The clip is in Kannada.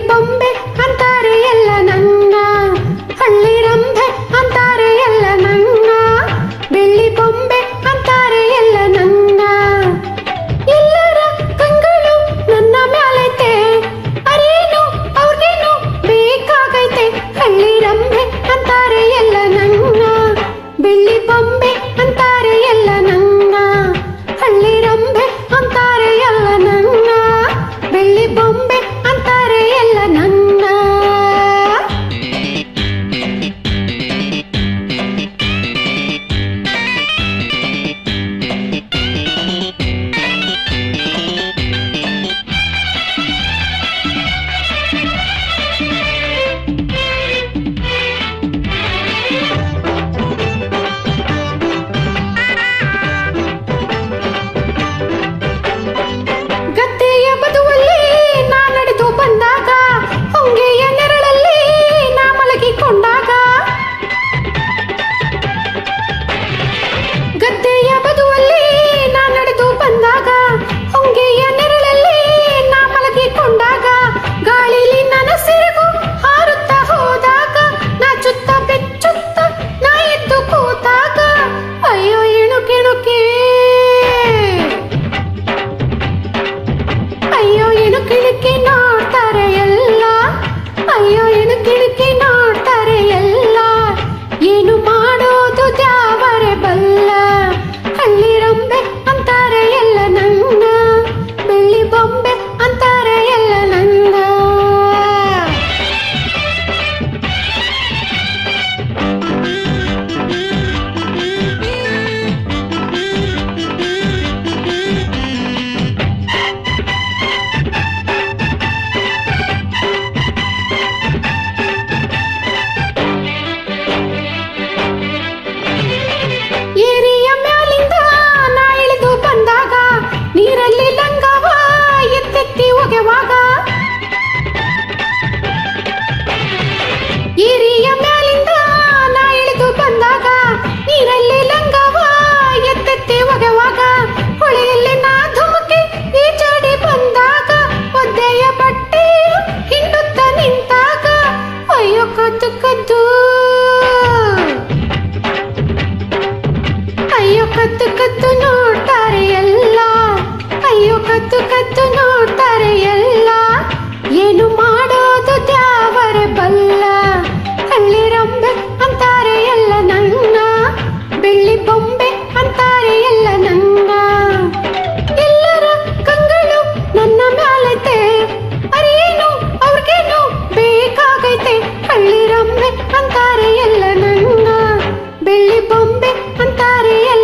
ಬೊಂಬೆ ಅಂತಾರೆ ಎಲ್ಲ ನನ್ನ, ಹಳ್ಳಿ ರಂಬೆ ಅಂತಾರೆ ಎಲ್ಲ ನನ್ನ, ಬೆಳ್ಳಿ ಬೊಂಬೆ ಅಂತಾರೆ ಎಲ್ಲ ನನ್ನ. ಎಲ್ಲರ ಕಂಗಳು ನನ್ನ ಮ್ಯಾಲೈತೆ, ಅರೇನು ಅವ್ರಿಗೇನು ಬೇಕಾಗೈತೆ. ಹಳ್ಳಿ ರಂಬೆ ಅಂತಾರೆ ಎಲ್ಲ ನನ್ನ, ಬೆಳ್ಳಿ ಬೊಂಬೆ ಅಂತಾರೆ ಎಲ್ಲ ನನ್ನ, ಹಳ್ಳಿ ರಂಬೆ ಅಂತಾರೆ ಎಲ್ಲ ನನ್ನ, ಬೆಳ್ಳಿ ಬೊಂಬೆ ಅಂತಾರೆ ಎಲ್ಲ ನನ್ನ. ಗದ್ದೆಯ ಬದುವಲ್ಲಿ ನಾ ನಡೆದು ಬಂದಾಗ, ಹೊಂಗೆಯ ನೆರಳಲ್ಲಿ ನಾ ಮಲಗಿಕೊಂಡಾಗ, ಗದ್ದೆಯ ಬದುವಲ್ಲಿ ನಾ ನಡೆದು ಬಂದಾಗ, ಹೊಂಗೆಯ ನೆರಳಲ್ಲಿ ನಾ ಮಲಗಿಕೊಂಡಾಗ, ಗಾಳಿಲಿ ನನ್ನ ಸಿರಗು ಹಾರುತ್ತಾ ಹೋದಾಗ, ನಾ ಚುತ್ತ ಬೆಚ್ಚುತ್ತ ನಾ ಎದ್ದು ಕೂತಾಗ, ಅಯ್ಯೋ ಇಣುಕಿಣುಕಿ, ಅಯ್ಯೋ ಇಣುಕಿಣುಕಿ ನೋಡ್ತಾರೆ ಎಲ್ಲ, ಅಯ್ಯೋ ಇಣುಕಿಣುಕಿ ನೋಡ್ತಾರೆ ಎಲ್ಲ, ಏನು ಮಾಡೋದು ದ್ಯಾವರೆ ಬಲ್ಲ. ಹಳ್ಳಿ ರಂಬೆ ಅಂತಾರೆ ಎಲ್ಲ ನನ್ನ, ಬೆಳ್ಳಿ ಬೊಂಬೆ ಅಂತಾರೆ ಎಲ್ಲ ನನ್ನ. ಏರಿಯ ಮ್ಯಾಲಿಂದ ನಾ ಇಳಿದು ಬಂದಾಗ, ನೀರಲ್ಲಿ ಲಂಗವ ಎತ್ತೆತ್ತಿ ಒಗೆವಾಗ, ಏರಿಯ ಮ್ಯಾಲಿಂದ ನಾ ಇಳಿದು ಬಂದಾಗ, ನೀರಲ್ಲಿ ಲಂಗವ ಎತ್ತೆತ್ತಿ ಒಗೆವಾಗ, ಹೊಳೆಯಲ್ಲಿ ನಾ ಧುಮುಕಿ ಈಚಾಡಿ ಬಂದಾಗ, ಒದ್ದೆಯ ಬಟ್ಟೆ ಹಿಂಡುತ್ತ ನಿಂತಾಗ, ಅಯ್ಯೋ ಕದ್ದು ಕದ್ದು, ಅಯ್ಯೋ ಕದ್ದು ಕದ್ದು ನೋಡ್ತಾರೆ ಎಲ್ಲ, ಅಯ್ಯೋ ಕದ್ದು ಕದ್ದು ನೋಡ್ತಾರೆ ಎಲ್ಲ, ಏನು ಮಾಡೋದು ದ್ಯಾವರೆ ಬಲ್ಲ. ಹಳ್ಳಿ ರಂಬೆ ಅಂತಾರೆ ಎಲ್ಲ ನನ್ನ, ಬೆಳ್ಳಿ ಬೊಂಬೆ ಅಂತಾರೆ ಎಲ್ಲ ನನ್ನ. ಎಲ್ಲರ ಕಂಗಳು ನನ್ನ ಮ್ಯಾಲೈತೆ, ಅರೇನು ಅವ್ರಿಗೇನು ಬೇಕಾಗೈತೆ. ಹಳ್ಳಿ ರಂಬೆ ಅಂತಾರೆ ಎಲ್ಲ ನನ್ನ, ಬೆಳ್ಳಿ ಬೊಂಬೆ ಅಂತಾರೆ ಎಲ್ಲ